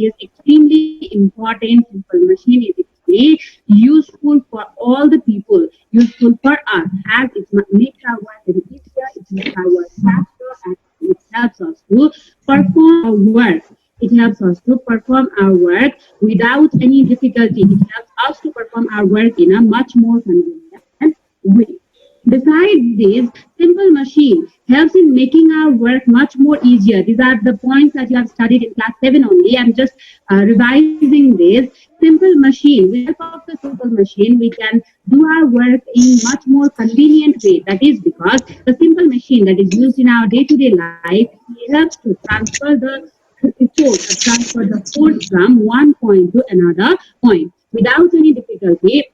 is extremely important. Simple machine is extremely useful for all the people, useful for us, as it makes our work very easier, it makes our work faster, and it helps us to perform our work. It helps us to perform our work without any difficulty. It helps us to perform our work in a much more convenient way. Besides this, simple machine helps in making our work much more easier. These are the points that you have studied in class 7 only. I'm just revising this. Simple machine, with the help of the simple machine, we can do our work in much more convenient way. That is because the simple machine that is used in our day-to-day life helps to transfer the transfer the force from one point to another point without any difficulty.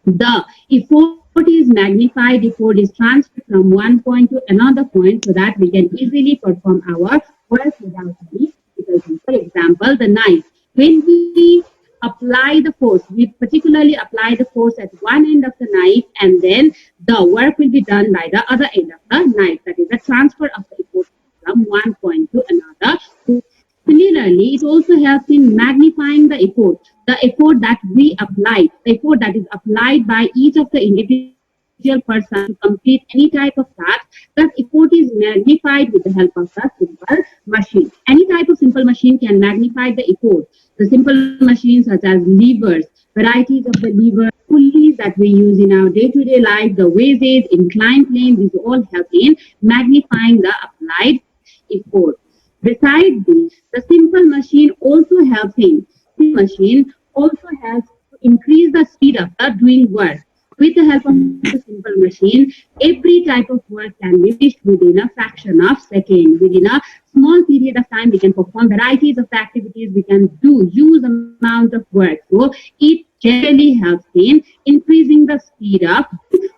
The effort is magnified, effort is transferred from one point to another point so that we can easily perform our work without any difficulty. For example, the knife. When we apply the force, we particularly apply the force at one end of the knife, and then the work will be done by the other end of the knife. That is the transfer of the effort from one point to another. Similarly, it also helps in magnifying the effort that we apply, the effort that is applied by each of the individual person to complete any type of task. That effort is magnified with the help of the simple machine. Any type of simple machine can magnify the effort. The simple machines such as levers, varieties of the lever, pulleys that we use in our day-to-day life, the wedges, inclined plane, these all help in magnifying the applied effort. Besides this, the simple machine also helps to increase the speed of the doing work. With the help of the simple machine, every type of work can be finished within a fraction of second. Within a small period of time, we can perform varieties of activities. We can do huge amount of work. So it generally helps in increasing the speed of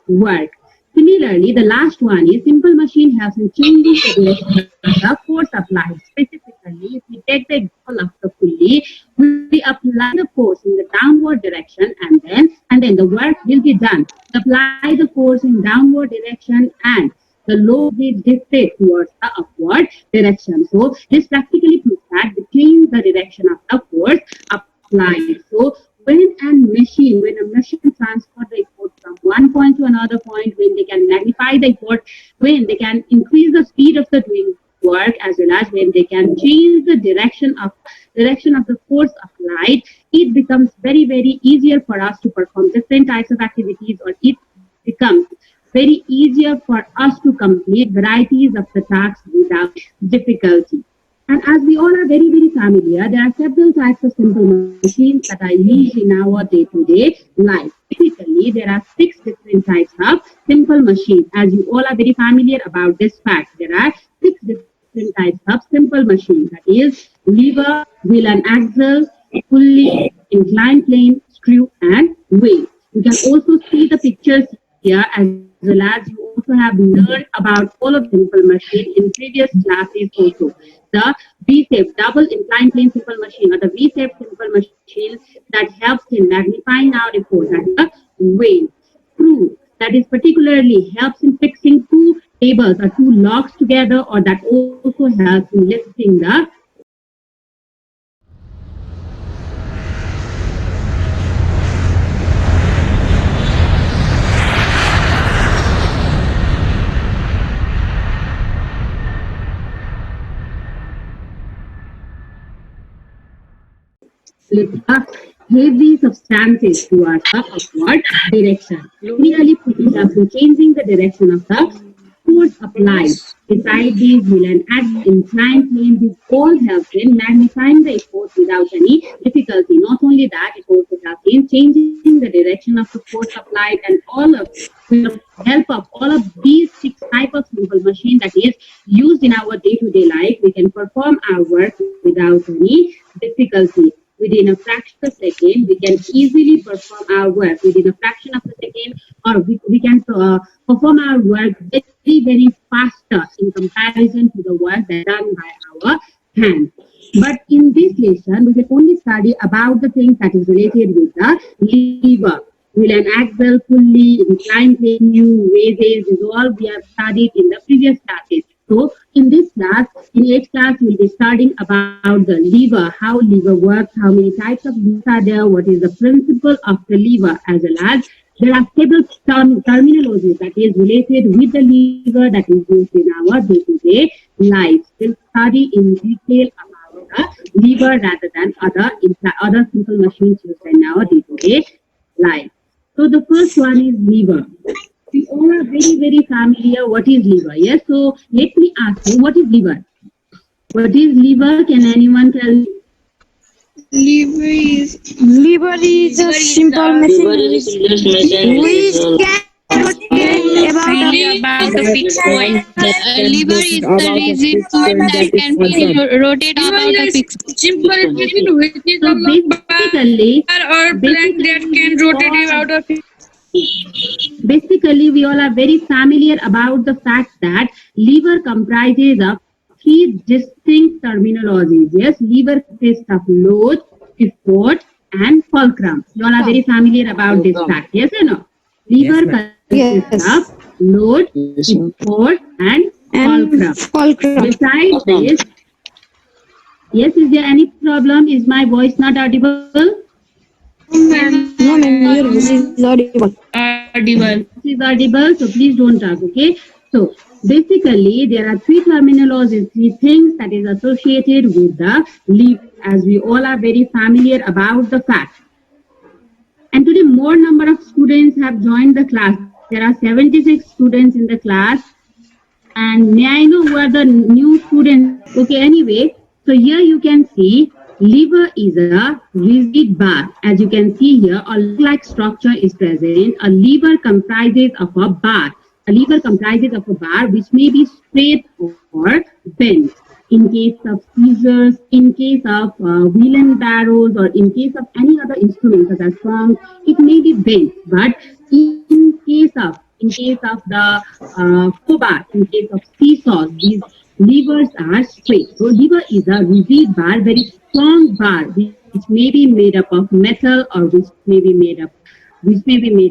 work. Similarly, the last one is simple machine helps in changing the direction of the force applied. Specifically, if we take the example of the pulley, we apply the force in the downward direction, and then the work will be done. Apply the force in downward direction, and the load will dictate towards the upward direction. So this practically proves that we change the direction of the force applied. So when a machine transfers the effort from one point to another point, when they can magnify the effort, when they can increase the speed of the doing work, as well as when they can change the direction of the force applied, it becomes very, very easier for us to perform different types of activities, or it becomes very easier for us to complete varieties of the tasks without difficulty. And as we all are very, very familiar, there are several types of simple machines that are used in our day-to-day life. Typically, there are 6 different types of simple machines. As you all are very familiar about this fact, there are 6 different types of simple machines. That is lever, wheel and axle, pulley, inclined plane, screw, and wheel. You can also see the pictures here, as well as you also have learned about all of simple machine in previous classes also. The V-shaped double inclined plane simple machine, or the V-shaped simple machine that helps in magnifying our effort, and the wheel. Screw, that is particularly helps in fixing 2 tables or 2 logs together, or that also helps in lifting the heavy substances towards the upward direction. Clearly, putting us in changing the direction of the force applied. Beside these, wheel and axle, inclined plane, these all help in magnifying the effort without any difficulty. Not only that, it also helps in changing the direction of the force applied, and all of with the help of all of these 6 types of simple machine that is used in our day-to-day life, we can perform our work without any difficulty. Within a fraction of a second, we can easily perform our work within a fraction of a second, or we can perform our work very, very faster in comparison to the work that is done by our hands. But in this lesson, we will only study about the things that is related with the lever. Wheel and axle, pulley, inclined plane, wedges, is all we have studied in the previous classes. So in this class, in each class, we'll be studying about the lever, how lever works, how many types of levers are there, what is the principle of the lever, as well as there are several terminologies that is related with the lever that is used in our day-to-day life. We'll study in detail about the lever rather than other simple machines used in our day-to-day life. So the first one is lever. We all are very familiar what is lever. Yes. So let me ask you, what is lever? What is lever? Can anyone tell me? Lever is a simple machine which can rotate about a About the fixed fixed point. point. Lever is the rigid point that can be rotate about a fixed Simple machine Okay. which is a So long bar or plank that can rotate about a basically we all are very familiar about the fact that lever comprises of three distinct terminologies. Yes, lever consists of load, pivot, and fulcrum. You all are very familiar about this fact. Yes or no? Lever consists of Yes, load, pivot, and and fulcrum. fulcrum. Besides this, yes, is there any problem? Is my voice not audible? No, ma'am, your voice is audible. audible. Is audible, so please don't talk, okay? So basically, there are three terminologies, three things that is associated with the lever, as we all are very familiar about the fact. And today, more number of students have joined the class. There are 76 students in the class. And may I know who are the new students? Okay, anyway, so here you can see lever is a rigid bar. As you can see here, a log-like structure is present. A lever comprises of a bar. A lever comprises of a bar which may be straight or bent. In case of scissors, in case of wheel and barrows, or in case of any other instrument such as songs, it may be bent. But in case of the crowbar, in case of seesaws, these levers are straight. So lever is a rigid bar, very strong bar, which may be made up of metal or which may be made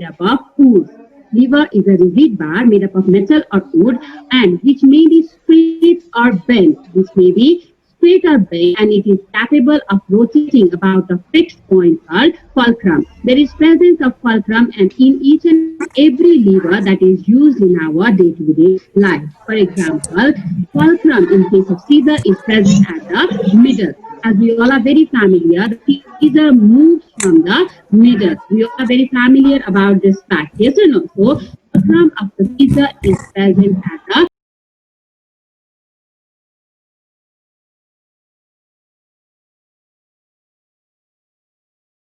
up of wood. Lever is a rigid bar made up of metal or wood, and which may be straight or bent, which may be straight or bent, and it is capable of rotating about a fixed point called fulcrum. There is presence of fulcrum and in each and every lever that is used in our day-to-day life. For example, fulcrum in case of scissor is present at the middle. As we all are very familiar, the scissor moves from the middle. We all are very familiar about this fact. Yes or no? So fulcrum of the scissor is present at the